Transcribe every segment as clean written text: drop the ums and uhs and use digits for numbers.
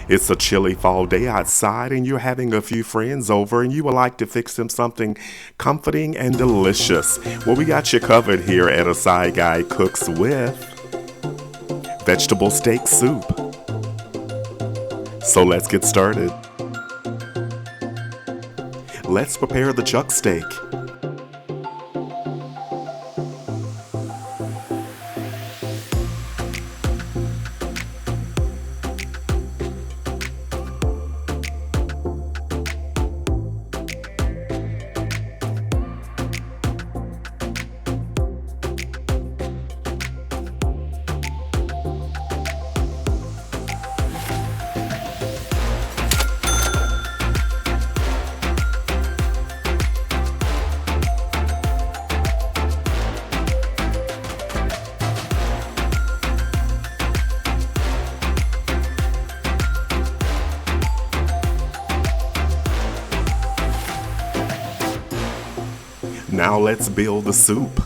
It's a chilly fall day outside and you're having a few friends over and you would like to fix them something comforting and delicious. Well, we got you covered here at A Side Guy Cooks with vegetable steak soup. So let's get started. Let's prepare the chuck steak. Now let's build the soup.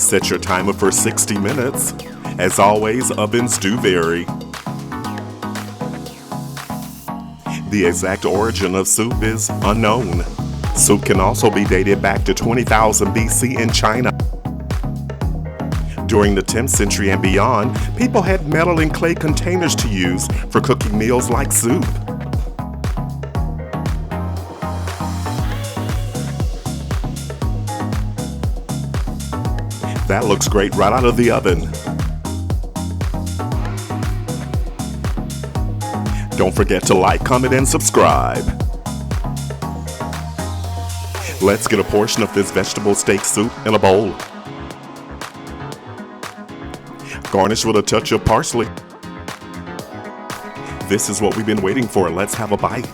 Set your timer for 60 minutes. As always, ovens do vary. The exact origin of soup is unknown. Soup can also be dated back to 20,000 BC in China. During the 10th century and beyond, people had metal and clay containers to use for cooking meals like soup. That looks great right out of the oven. Don't forget to like, comment, and subscribe. Let's get a portion of this vegetable steak soup in a bowl. Garnish with a touch of parsley. This is what we've been waiting for. Let's have a bite.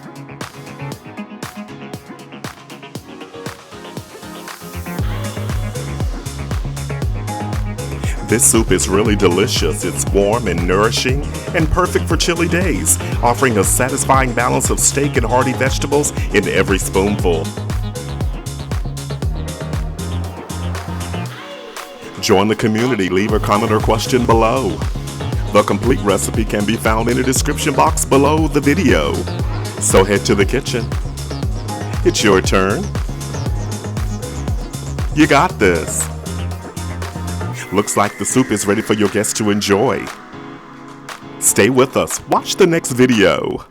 This soup is really delicious. It's warm and nourishing and perfect for chilly days, offering a satisfying balance of steak and hearty vegetables in every spoonful. Join the community, leave a comment or question below. The complete recipe can be found in the description box below the video. So head to the kitchen. It's your turn. You got this. Looks like the soup is ready for your guests to enjoy. Stay with us. Watch the next video.